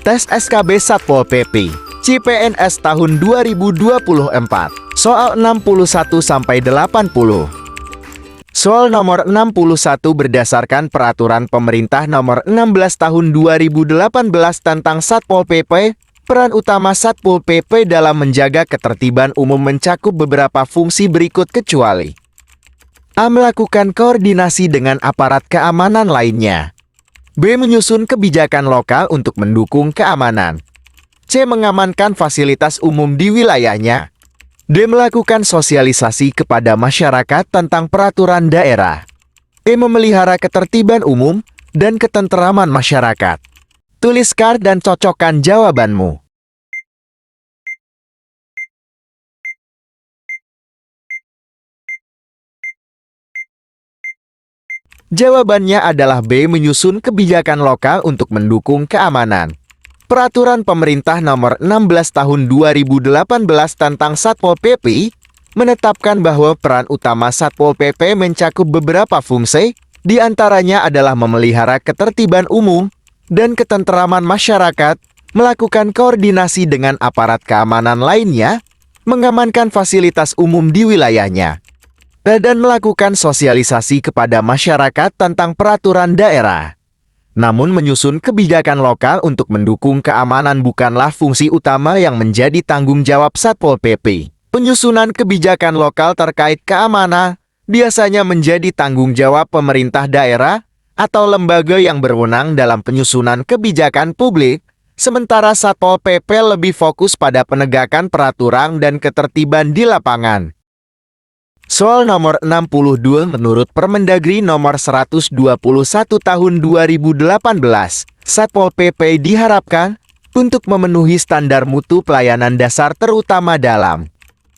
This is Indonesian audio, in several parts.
Tes SKB Satpol PP CPNS tahun 2024. Soal 61-80. Soal nomor 61 berdasarkan Peraturan Pemerintah Nomor 16 Tahun 2018 tentang Satpol PP, peran utama Satpol PP dalam menjaga ketertiban umum mencakup beberapa fungsi berikut kecuali A. Melakukan koordinasi dengan aparat keamanan lainnya. B. Menyusun kebijakan lokal untuk mendukung keamanan. C. Mengamankan fasilitas umum di wilayahnya. D. Melakukan sosialisasi kepada masyarakat tentang peraturan daerah. E. Memelihara ketertiban umum dan ketenteraman masyarakat. Tuliskan dan cocokkan jawabanmu. Jawabannya adalah B. Menyusun kebijakan lokal untuk mendukung keamanan. Peraturan Pemerintah Nomor 16 Tahun 2018 tentang Satpol PP menetapkan bahwa peran utama Satpol PP mencakup beberapa fungsi, di antaranya adalah memelihara ketertiban umum dan ketenteraman masyarakat, melakukan koordinasi dengan aparat keamanan lainnya, mengamankan fasilitas umum di wilayahnya, dan melakukan sosialisasi kepada masyarakat tentang peraturan daerah. Namun menyusun kebijakan lokal untuk mendukung keamanan bukanlah fungsi utama yang menjadi tanggung jawab Satpol PP. Penyusunan kebijakan lokal terkait keamanan biasanya menjadi tanggung jawab pemerintah daerah atau lembaga yang berwenang dalam penyusunan kebijakan publik, sementara Satpol PP lebih fokus pada penegakan peraturan dan ketertiban di lapangan. Soal nomor 62 menurut Permendagri nomor 121 tahun 2018, Satpol PP diharapkan untuk memenuhi standar mutu pelayanan dasar terutama dalam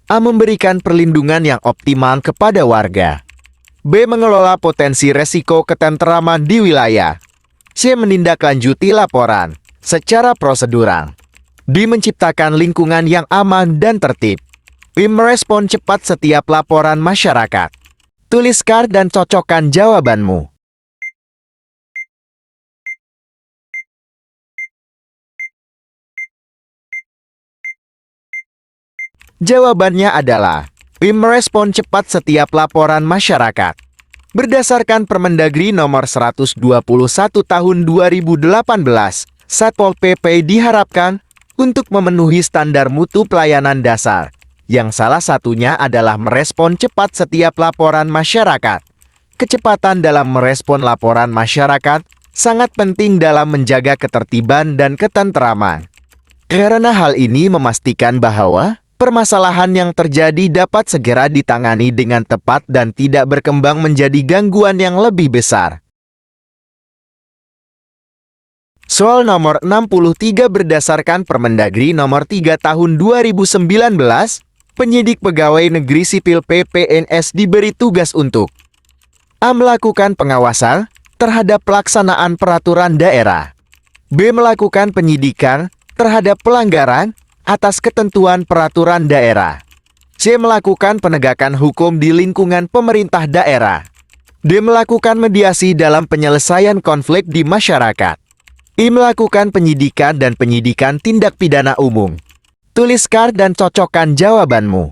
A. Memberikan perlindungan yang optimal kepada warga. B. Mengelola potensi resiko ketenteraman di wilayah. C. Menindaklanjuti laporan secara prosedural. D. Menciptakan lingkungan yang aman dan tertib. Merespon cepat setiap laporan masyarakat. Tuliskan dan cocokkan jawabanmu. Jawabannya adalah merespon cepat setiap laporan masyarakat. Berdasarkan Permendagri nomor 121 tahun 2018, Satpol PP diharapkan untuk memenuhi standar mutu pelayanan dasar, yang salah satunya adalah merespon cepat setiap laporan masyarakat. Kecepatan dalam merespon laporan masyarakat sangat penting dalam menjaga ketertiban dan ketenteraman. Karena hal ini memastikan bahwa permasalahan yang terjadi dapat segera ditangani dengan tepat dan tidak berkembang menjadi gangguan yang lebih besar. Soal nomor 63 berdasarkan Permendagri nomor 3 tahun 2019, penyidik pegawai negeri sipil PPNS diberi tugas untuk A. Melakukan pengawasan terhadap pelaksanaan peraturan daerah. B. Melakukan penyidikan terhadap pelanggaran atas ketentuan peraturan daerah. C. Melakukan penegakan hukum di lingkungan pemerintah daerah. D. Melakukan mediasi dalam penyelesaian konflik di masyarakat. I. Melakukan penyidikan dan penyidikan tindak pidana umum. Tuliskan dan cocokkan jawabanmu.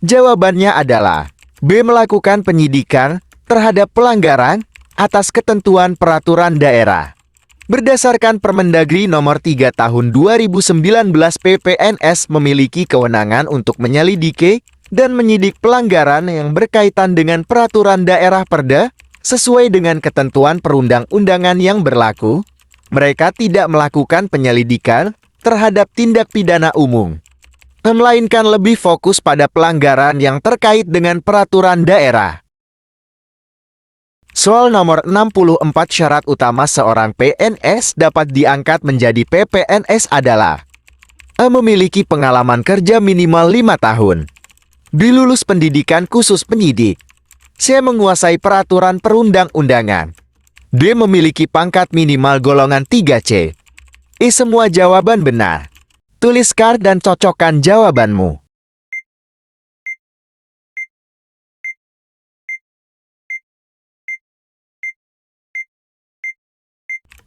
Jawabannya adalah B. Melakukan penyidikan terhadap pelanggaran atas ketentuan peraturan daerah. Berdasarkan Permendagri nomor 3 tahun 2019, PPNS memiliki kewenangan untuk menyelidiki dan menyidik pelanggaran yang berkaitan dengan peraturan daerah Perda sesuai dengan ketentuan perundang-undangan yang berlaku. Mereka tidak melakukan penyelidikan terhadap tindak pidana umum, melainkan lebih fokus pada pelanggaran yang terkait dengan peraturan daerah. Soal nomor 64 syarat utama seorang PNS dapat diangkat menjadi PPNS adalah A. Memiliki pengalaman kerja minimal 5 tahun. B. Lulus pendidikan khusus penyidik. C. Menguasai peraturan perundang-undangan. D. Memiliki pangkat minimal golongan 3C. E. Semua jawaban benar. Tuliskan dan cocokkan jawabanmu.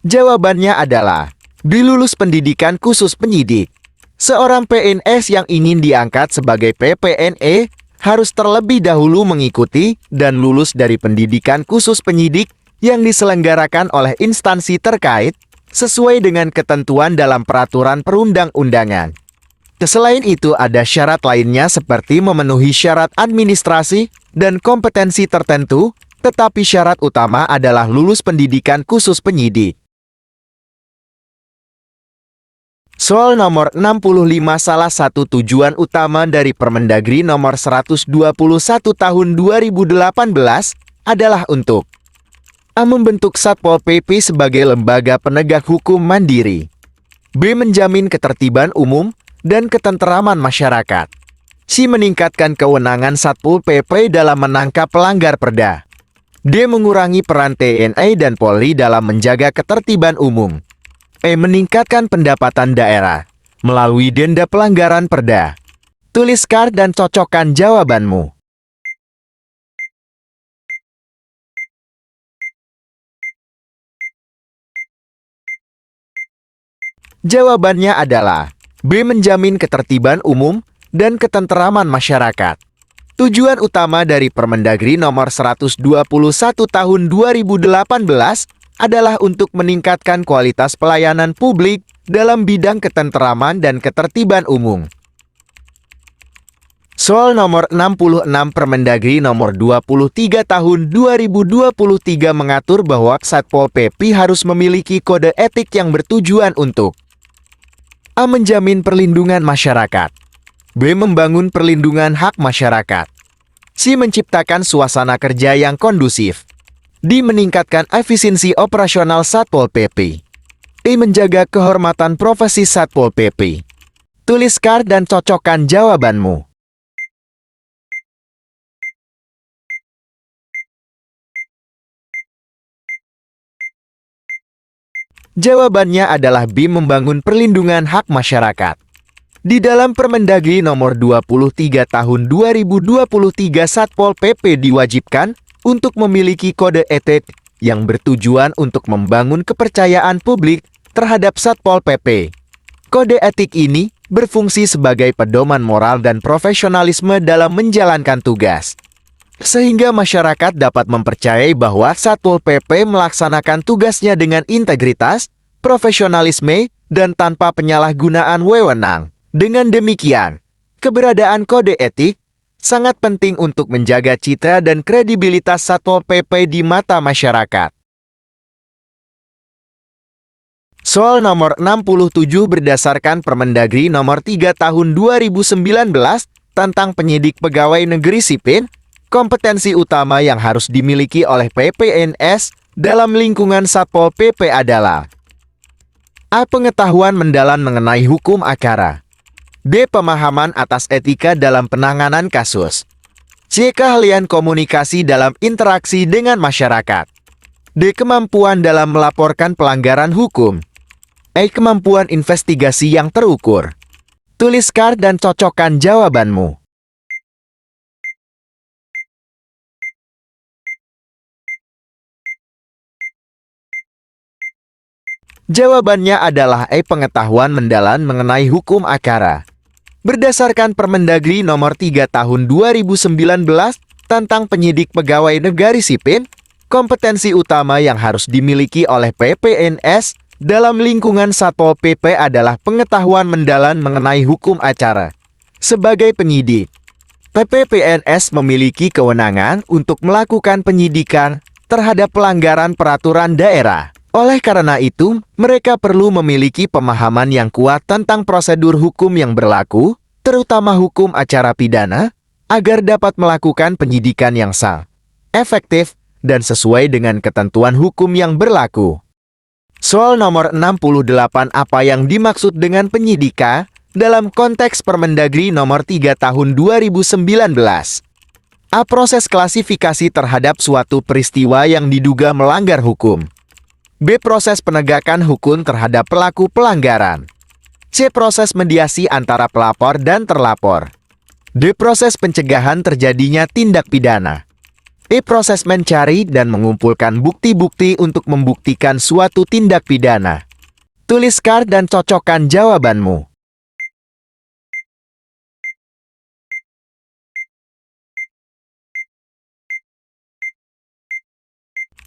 Jawabannya adalah B. Lulus pendidikan khusus penyidik. Seorang PNS yang ingin diangkat sebagai PPNE harus terlebih dahulu mengikuti dan lulus dari pendidikan khusus penyidik yang diselenggarakan oleh instansi terkait sesuai dengan ketentuan dalam peraturan perundang-undangan. Selain itu, ada syarat lainnya seperti memenuhi syarat administrasi dan kompetensi tertentu, tetapi syarat utama adalah lulus pendidikan khusus penyidik. Soal nomor 65, salah satu tujuan utama dari Permendagri nomor 121 tahun 2018 adalah untuk A. Membentuk Satpol PP sebagai lembaga penegak hukum mandiri. B. Menjamin ketertiban umum dan ketenteraman masyarakat. C. Meningkatkan kewenangan Satpol PP dalam menangkap pelanggar perda. D. Mengurangi peran TNI dan Polri dalam menjaga ketertiban umum. E. Meningkatkan pendapatan daerah melalui denda pelanggaran perda. Tuliskan dan cocokkan jawabanmu. Jawabannya adalah B. Menjamin ketertiban umum dan ketenteraman masyarakat. Tujuan utama dari Permendagri nomor 121 tahun 2018 adalah untuk meningkatkan kualitas pelayanan publik dalam bidang ketenteraman dan ketertiban umum. Soal nomor 66, Permendagri nomor 23 tahun 2023 mengatur bahwa Satpol PP harus memiliki kode etik yang bertujuan untuk A. Menjamin perlindungan masyarakat. B. Membangun perlindungan hak masyarakat. C. Menciptakan suasana kerja yang kondusif. D. Meningkatkan efisiensi operasional Satpol PP. E. Menjaga kehormatan profesi Satpol PP. Tuliskan dan cocokkan jawabanmu. Jawabannya adalah B. Membangun perlindungan hak masyarakat. Di dalam Permendagri nomor 23 tahun 2023, Satpol PP diwajibkan untuk memiliki kode etik yang bertujuan untuk membangun kepercayaan publik terhadap Satpol PP. Kode etik ini berfungsi sebagai pedoman moral dan profesionalisme dalam menjalankan tugas, sehingga masyarakat dapat mempercayai bahwa Satpol PP melaksanakan tugasnya dengan integritas, profesionalisme, dan tanpa penyalahgunaan wewenang. Dengan demikian, keberadaan kode etik sangat penting untuk menjaga citra dan kredibilitas Satpol PP di mata masyarakat. Soal nomor 67 berdasarkan Permendagri nomor 3 tahun 2019 tentang penyidik pegawai negeri sipil, kompetensi utama yang harus dimiliki oleh PPNS dalam lingkungan Satpol PP adalah A. Pengetahuan mendalam mengenai hukum acara. B. Pemahaman atas etika dalam penanganan kasus. C. Keahlian komunikasi dalam interaksi dengan masyarakat. D. Kemampuan dalam melaporkan pelanggaran hukum. E. Kemampuan investigasi yang terukur. Tuliskan dan cocokkan jawabanmu. Jawabannya adalah E. Pengetahuan mendalam mengenai hukum acara. Berdasarkan Permendagri nomor 3 tahun 2019 tentang penyidik pegawai negeri sipil, kompetensi utama yang harus dimiliki oleh PPNS dalam lingkungan Satpol PP adalah pengetahuan mendalam mengenai hukum acara. Sebagai penyidik, PPNS memiliki kewenangan untuk melakukan penyidikan terhadap pelanggaran peraturan daerah. Oleh karena itu, mereka perlu memiliki pemahaman yang kuat tentang prosedur hukum yang berlaku, terutama hukum acara pidana, agar dapat melakukan penyidikan yang sah, efektif, dan sesuai dengan ketentuan hukum yang berlaku. Soal nomor 68, apa yang dimaksud dengan penyidikan dalam konteks Permendagri nomor 3 tahun 2019? A. Proses klasifikasi terhadap suatu peristiwa yang diduga melanggar hukum. B. Proses penegakan hukum terhadap pelaku pelanggaran. C. Proses mediasi antara pelapor dan terlapor. D. Proses pencegahan terjadinya tindak pidana. Proses mencari dan mengumpulkan bukti-bukti untuk membuktikan suatu tindak pidana. Tuliskan dan cocokkan jawabanmu.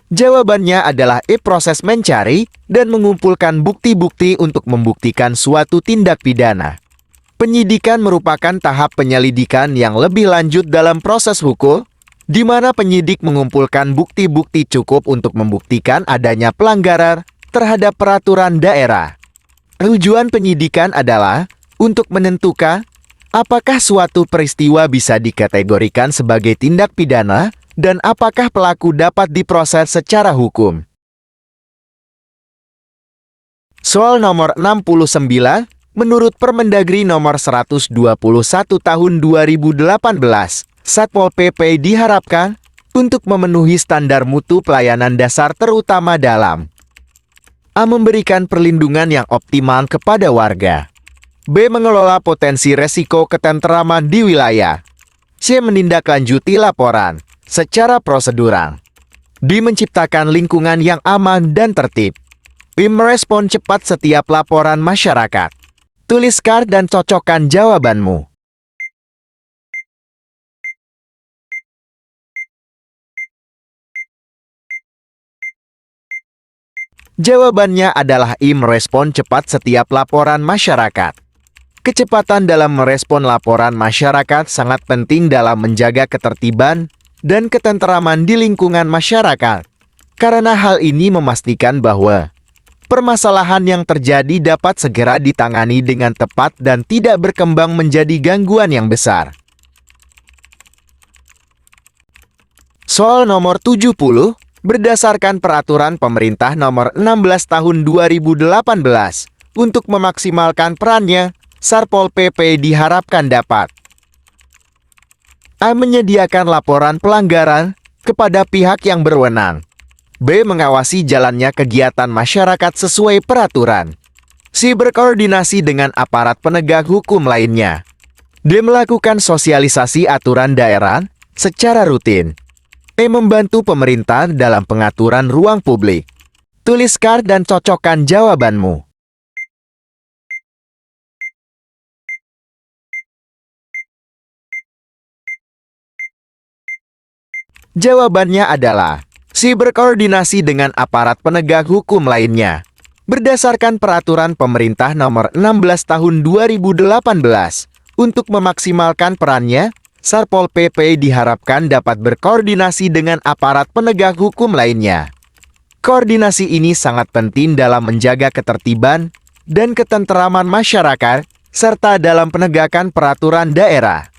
Jawabannya adalah proses mencari dan mengumpulkan bukti-bukti untuk membuktikan suatu tindak pidana. Penyidikan merupakan tahap penyelidikan yang lebih lanjut dalam proses hukum, di mana penyidik mengumpulkan bukti-bukti cukup untuk membuktikan adanya pelanggaran terhadap peraturan daerah. Tujuan penyidikan adalah untuk menentukan apakah suatu peristiwa bisa dikategorikan sebagai tindak pidana dan apakah pelaku dapat diproses secara hukum. Soal nomor 69, menurut Permendagri nomor 121 tahun 2018, Satpol PP diharapkan untuk memenuhi standar mutu pelayanan dasar terutama dalam A. Memberikan perlindungan yang optimal kepada warga. B. Mengelola potensi resiko ketenteraman di wilayah. C. Menindaklanjuti laporan secara prosedural. D. Menciptakan lingkungan yang aman dan tertib. E. Merespon cepat setiap laporan masyarakat. Tuliskan dan cocokkan jawabanmu. Jawabannya adalah I. Merespon cepat setiap laporan masyarakat. Kecepatan dalam merespon laporan masyarakat sangat penting dalam menjaga ketertiban dan ketenteraman di lingkungan masyarakat. Karena hal ini memastikan bahwa permasalahan yang terjadi dapat segera ditangani dengan tepat dan tidak berkembang menjadi gangguan yang besar. Soal nomor 70. Berdasarkan Peraturan Pemerintah Nomor 16 Tahun 2018, untuk memaksimalkan perannya, Satpol PP diharapkan dapat A. Menyediakan laporan pelanggaran kepada pihak yang berwenang. B. Mengawasi jalannya kegiatan masyarakat sesuai peraturan. C. Berkoordinasi dengan aparat penegak hukum lainnya. D. Melakukan sosialisasi aturan daerah secara rutin. E. Membantu pemerintah dalam pengaturan ruang publik. Tuliskan dan cocokkan jawabanmu. Jawabannya adalah C. Berkoordinasi dengan aparat penegak hukum lainnya. Berdasarkan Peraturan Pemerintah Nomor 16 Tahun 2018, untuk memaksimalkan perannya, Satpol PP diharapkan dapat berkoordinasi dengan aparat penegak hukum lainnya. Koordinasi ini sangat penting dalam menjaga ketertiban dan ketenteraman masyarakat, serta dalam penegakan peraturan daerah.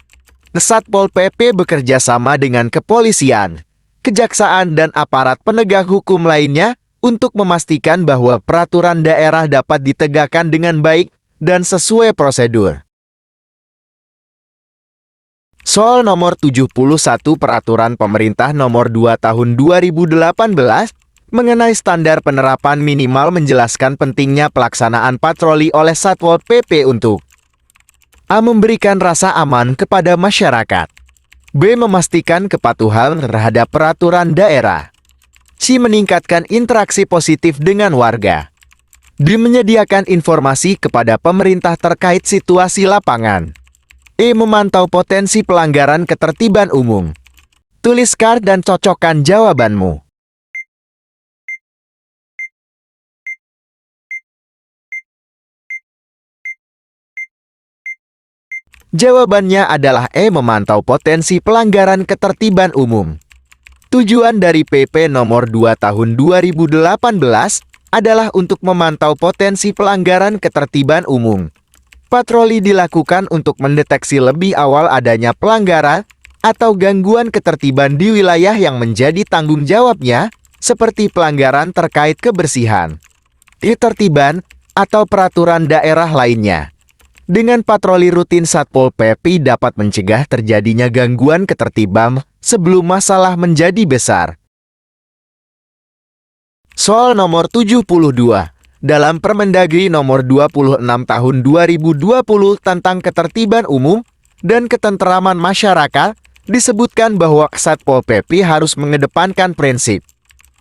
Satpol PP bekerja sama dengan kepolisian, kejaksaan, dan aparat penegak hukum lainnya untuk memastikan bahwa peraturan daerah dapat ditegakkan dengan baik dan sesuai prosedur. Soal nomor 71 Peraturan Pemerintah Nomor 2 Tahun 2018 mengenai standar penerapan minimal menjelaskan pentingnya pelaksanaan patroli oleh Satpol PP untuk A. Memberikan rasa aman kepada masyarakat. B. Memastikan kepatuhan terhadap peraturan daerah. C. Meningkatkan interaksi positif dengan warga. D. Menyediakan informasi kepada pemerintah terkait situasi lapangan. E. Memantau potensi pelanggaran ketertiban umum. Tuliskan dan cocokkan jawabanmu. Jawabannya adalah E. Memantau potensi pelanggaran ketertiban umum. Tujuan dari PP Nomor 2 Tahun 2018 adalah untuk memantau potensi pelanggaran ketertiban umum. Patroli dilakukan untuk mendeteksi lebih awal adanya pelanggaran atau gangguan ketertiban di wilayah yang menjadi tanggung jawabnya, seperti pelanggaran terkait kebersihan, ketertiban, atau peraturan daerah lainnya. Dengan patroli rutin, Satpol PP dapat mencegah terjadinya gangguan ketertiban sebelum masalah menjadi besar. Soal nomor 72. Dalam Permendagri Nomor 26 Tahun 2020 tentang Ketertiban Umum dan Ketenteraman Masyarakat, disebutkan bahwa Satpol PP harus mengedepankan prinsip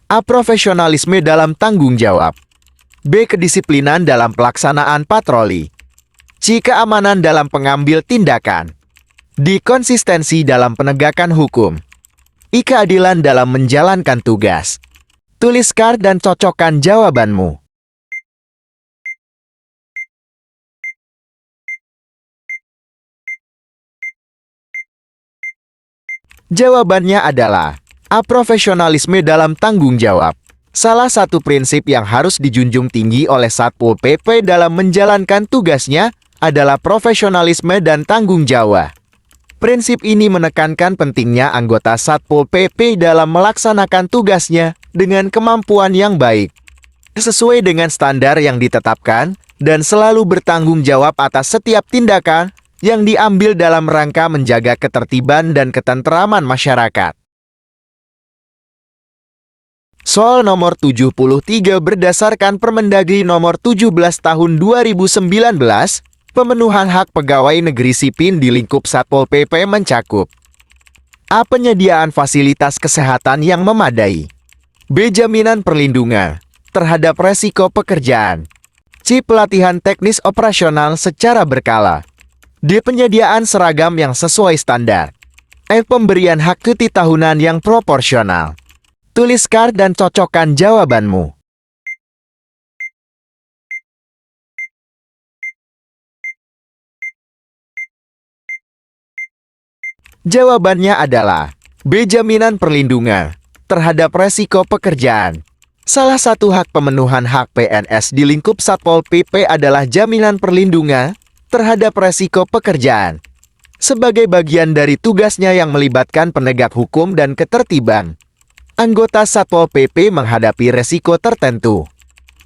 A. Profesionalisme dalam tanggung jawab, B. Kedisiplinan dalam pelaksanaan patroli, C. Keamanan dalam pengambil tindakan, D. Konsistensi dalam penegakan hukum, I. Keadilan dalam menjalankan tugas. Tuliskan dan cocokkan jawabanmu. Jawabannya adalah A. Profesionalisme dalam tanggung jawab. Salah satu prinsip yang harus dijunjung tinggi oleh Satpol PP dalam menjalankan tugasnya adalah profesionalisme dan tanggung jawab. Prinsip ini menekankan pentingnya anggota Satpol PP dalam melaksanakan tugasnya dengan kemampuan yang baik, sesuai dengan standar yang ditetapkan, dan selalu bertanggung jawab atas setiap tindakan yang diambil dalam rangka menjaga ketertiban dan ketenteraman masyarakat. Soal nomor 73 berdasarkan Permendagri nomor 17 tahun 2019, pemenuhan hak pegawai negeri sipil di lingkup Satpol PP mencakup A. Penyediaan fasilitas kesehatan yang memadai, B. Jaminan perlindungan terhadap resiko pekerjaan, C. Pelatihan teknis operasional secara berkala, D. Penyediaan seragam yang sesuai standar, E. Pemberian hak cuti tahunan yang proporsional. Tuliskan dan cocokkan jawabanmu. Jawabannya adalah B. Jaminan perlindungan terhadap resiko pekerjaan. Salah satu hak pemenuhan hak PNS di lingkup Satpol PP adalah jaminan perlindungan terhadap resiko pekerjaan. Sebagai bagian dari tugasnya yang melibatkan penegak hukum dan ketertiban, anggota Satpol PP menghadapi resiko tertentu,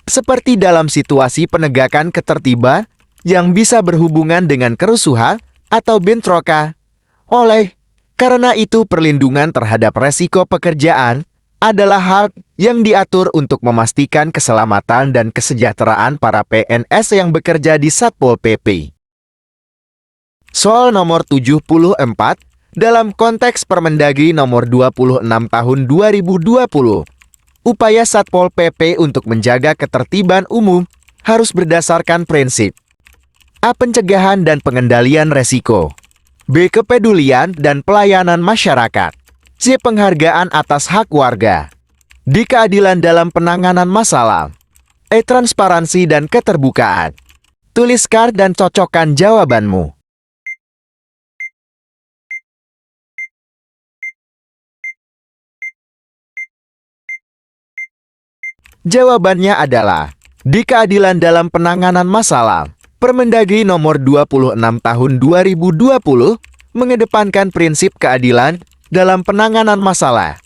seperti dalam situasi penegakan ketertiban yang bisa berhubungan dengan kerusuhan atau bentrokan. Karena itu perlindungan terhadap resiko pekerjaan adalah hak yang diatur untuk memastikan keselamatan dan kesejahteraan para PNS yang bekerja di Satpol PP. Soal nomor 74, dalam konteks Permendagri nomor 26 tahun 2020, upaya Satpol PP untuk menjaga ketertiban umum harus berdasarkan prinsip A. Pencegahan dan pengendalian resiko, B. Kepedulian dan pelayanan masyarakat, C. Penghargaan atas hak warga, D. Keadilan dalam penanganan masalah, E. Transparansi dan keterbukaan. Tuliskan dan cocokkan jawabanmu. Jawabannya adalah D. Keadilan dalam penanganan masalah. Permendagri nomor 26 tahun 2020 mengedepankan prinsip keadilan dalam penanganan masalah.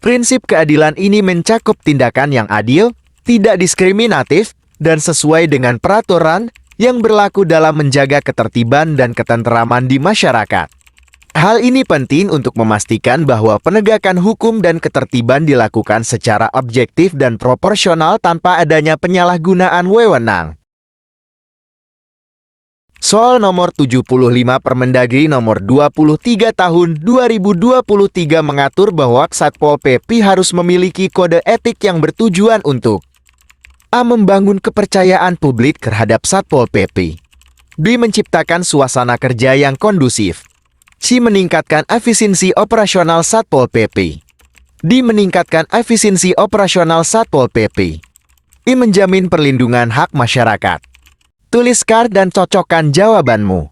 Prinsip keadilan ini mencakup tindakan yang adil, tidak diskriminatif, dan sesuai dengan peraturan yang berlaku dalam menjaga ketertiban dan ketenteraman di masyarakat. Hal ini penting untuk memastikan bahwa penegakan hukum dan ketertiban dilakukan secara objektif dan proporsional tanpa adanya penyalahgunaan wewenang. Soal nomor 75 Permendagri nomor 23 tahun 2023 mengatur bahwa Satpol PP harus memiliki kode etik yang bertujuan untuk A. Membangun kepercayaan publik terhadap Satpol PP, B. Menciptakan suasana kerja yang kondusif, C. Meningkatkan efisiensi operasional Satpol PP, D. Meningkatkan efisiensi operasional Satpol PP, I. Menjamin perlindungan hak masyarakat. Tuliskan dan cocokkan jawabanmu.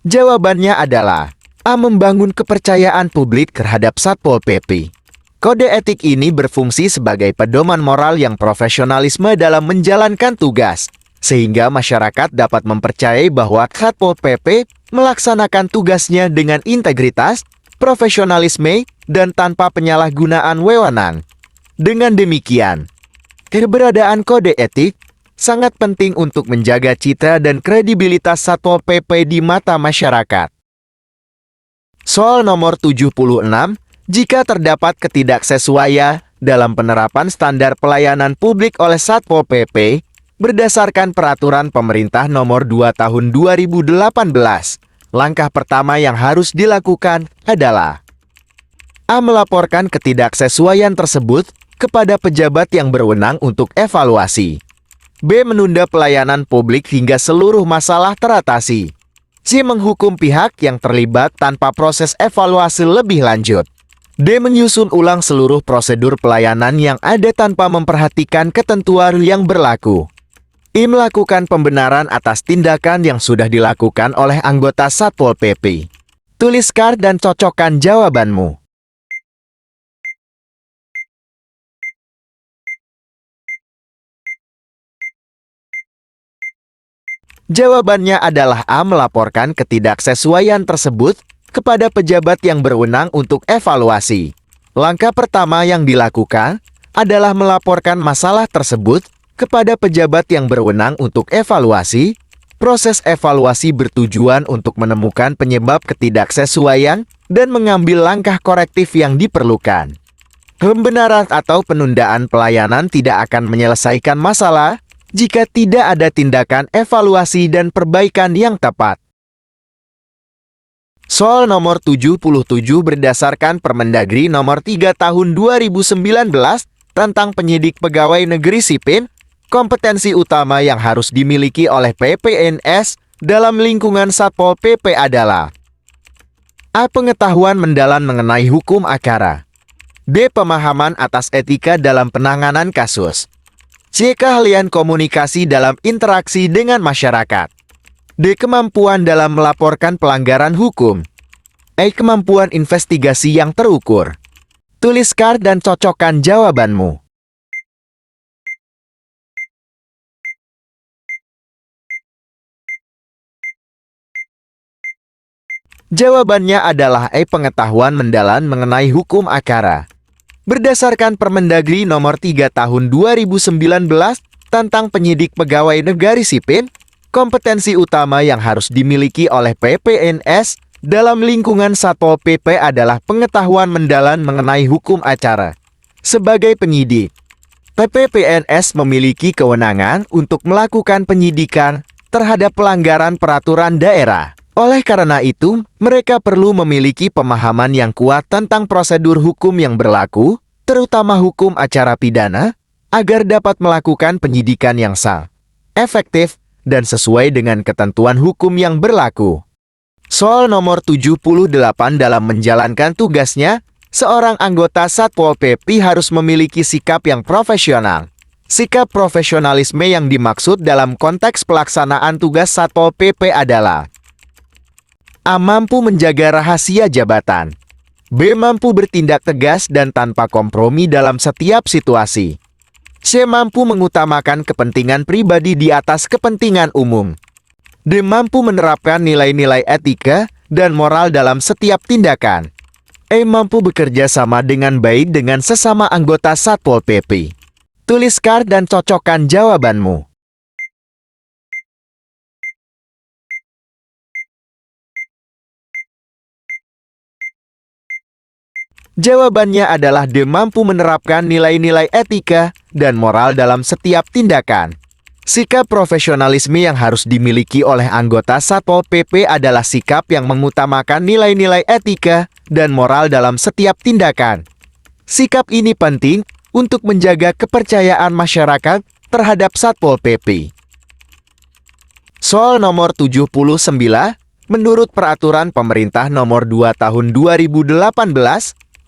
Jawabannya adalah A. Membangun kepercayaan publik terhadap Satpol PP. Kode etik ini berfungsi sebagai pedoman moral yang profesionalisme dalam menjalankan tugas, sehingga masyarakat dapat mempercayai bahwa Satpol PP melaksanakan tugasnya dengan integritas, profesionalisme, dan tanpa penyalahgunaan wewenang. Dengan demikian, keberadaan kode etik sangat penting untuk menjaga citra dan kredibilitas Satpol PP di mata masyarakat. Soal nomor 76, jika terdapat ketidaksesuaian dalam penerapan standar pelayanan publik oleh Satpol PP berdasarkan Peraturan Pemerintah Nomor 2 Tahun 2018. Langkah pertama yang harus dilakukan adalah A. Melaporkan ketidaksesuaian tersebut kepada pejabat yang berwenang untuk evaluasi. B. Menunda pelayanan publik hingga seluruh masalah teratasi. C. Menghukum pihak yang terlibat tanpa proses evaluasi lebih lanjut. D. Menyusun ulang seluruh prosedur pelayanan yang ada tanpa memperhatikan ketentuan yang berlaku. I. Melakukan pembenaran atas tindakan yang sudah dilakukan oleh anggota Satpol PP. Tuliskan dan cocokkan jawabanmu. Jawabannya adalah A. Melaporkan ketidaksesuaian tersebut kepada pejabat yang berwenang untuk evaluasi. Langkah pertama yang dilakukan adalah melaporkan masalah tersebut kepada pejabat yang berwenang untuk evaluasi. Proses evaluasi bertujuan untuk menemukan penyebab ketidaksesuaian dan mengambil langkah korektif yang diperlukan. Pembenaran atau penundaan pelayanan tidak akan menyelesaikan masalah jika tidak ada tindakan evaluasi dan perbaikan yang tepat. Soal nomor 77 berdasarkan Permendagri nomor 3 tahun 2019 tentang penyidik pegawai negeri sipil, kompetensi utama yang harus dimiliki oleh PPNS dalam lingkungan Satpol PP adalah A. Pengetahuan mendalam mengenai hukum acara. B. Pemahaman atas etika dalam penanganan kasus. C. Keahlian komunikasi dalam interaksi dengan masyarakat. D. Kemampuan dalam melaporkan pelanggaran hukum. E. Kemampuan investigasi yang terukur. Tuliskan dan cocokkan jawabanmu. Jawabannya adalah E. Pengetahuan mendalam mengenai hukum acara. Berdasarkan Permendagri nomor 3 tahun 2019 tentang penyidik pegawai negeri sipil, kompetensi utama yang harus dimiliki oleh PPNS dalam lingkungan Satpol PP adalah pengetahuan mendalam mengenai hukum acara. Sebagai penyidik, PPNS memiliki kewenangan untuk melakukan penyidikan terhadap pelanggaran peraturan daerah. Oleh karena itu, mereka perlu memiliki pemahaman yang kuat tentang prosedur hukum yang berlaku, terutama hukum acara pidana, agar dapat melakukan penyidikan yang sah, efektif, dan sesuai dengan ketentuan hukum yang berlaku. Soal nomor 78 dalam menjalankan tugasnya, seorang anggota Satpol PP harus memiliki sikap yang profesional. Sikap profesionalisme yang dimaksud dalam konteks pelaksanaan tugas Satpol PP adalah A. Mampu menjaga rahasia jabatan. B. Mampu bertindak tegas dan tanpa kompromi dalam setiap situasi. C. Mampu mengutamakan kepentingan pribadi di atas kepentingan umum. D. Mampu menerapkan nilai-nilai etika dan moral dalam setiap tindakan. E. Mampu bekerja sama dengan baik dengan sesama anggota Satpol PP. Tuliskan dan cocokkan jawabanmu. Jawabannya adalah D. Mampu menerapkan nilai-nilai etika dan moral dalam setiap tindakan. Sikap profesionalisme yang harus dimiliki oleh anggota Satpol PP adalah sikap yang mengutamakan nilai-nilai etika dan moral dalam setiap tindakan. Sikap ini penting untuk menjaga kepercayaan masyarakat terhadap Satpol PP. Soal nomor 79, menurut Peraturan Pemerintah Nomor 2 Tahun 2018,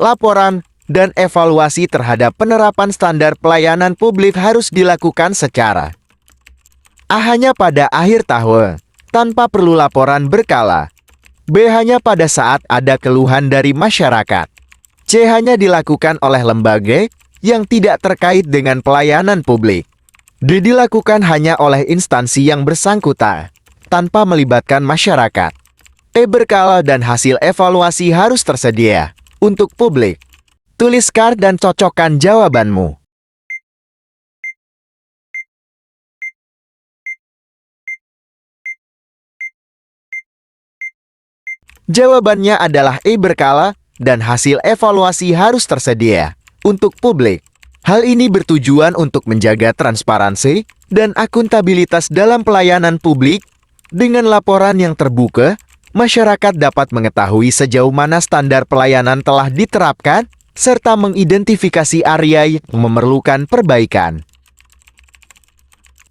laporan dan evaluasi terhadap penerapan standar pelayanan publik harus dilakukan secara A. Hanya pada akhir tahun, tanpa perlu laporan berkala. B. Hanya pada saat ada keluhan dari masyarakat. C. Hanya dilakukan oleh lembaga yang tidak terkait dengan pelayanan publik. D. Dilakukan hanya oleh instansi yang bersangkutan, tanpa melibatkan masyarakat. E. Berkala dan hasil evaluasi harus tersedia untuk publik. Tuliskan dan cocokkan jawabanmu. Jawabannya adalah E. Berkala dan hasil evaluasi harus tersedia untuk publik. Hal ini bertujuan untuk menjaga transparansi dan akuntabilitas dalam pelayanan publik. Dengan laporan yang terbuka, masyarakat dapat mengetahui sejauh mana standar pelayanan telah diterapkan, serta mengidentifikasi area yang memerlukan perbaikan.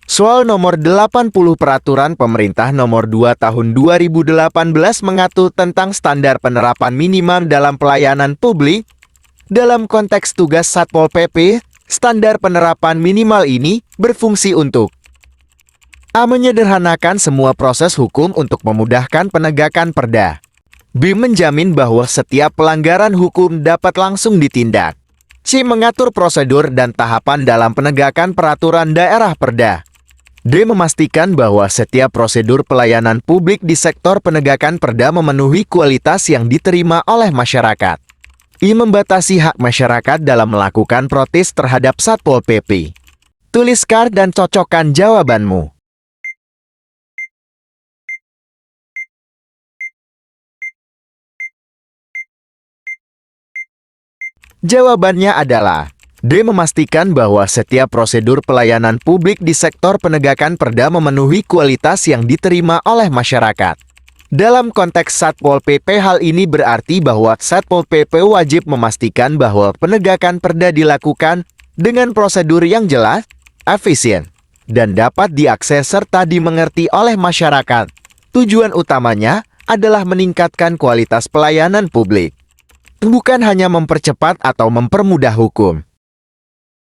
Soal nomor 80 Peraturan Pemerintah Nomor 2 Tahun 2018 mengatur tentang standar penerapan minimum dalam pelayanan publik. Dalam konteks tugas Satpol PP, standar penerapan minimal ini berfungsi untuk A. Menyederhanakan semua proses hukum untuk memudahkan penegakan perda. B. Menjamin bahwa setiap pelanggaran hukum dapat langsung ditindak. C. Mengatur prosedur dan tahapan dalam penegakan peraturan daerah perda. D. Memastikan bahwa setiap prosedur pelayanan publik di sektor penegakan perda memenuhi kualitas yang diterima oleh masyarakat. I. Membatasi hak masyarakat dalam melakukan protes terhadap Satpol PP. Tuliskan dan cocokkan jawabanmu. Jawabannya adalah D. Memastikan bahwa setiap prosedur pelayanan publik di sektor penegakan perda memenuhi kualitas yang diterima oleh masyarakat. Dalam konteks Satpol PP, hal ini berarti bahwa Satpol PP wajib memastikan bahwa penegakan perda dilakukan dengan prosedur yang jelas, efisien, dan dapat diakses serta dimengerti oleh masyarakat. Tujuan utamanya adalah meningkatkan kualitas pelayanan publik, bukan hanya mempercepat atau mempermudah hukum.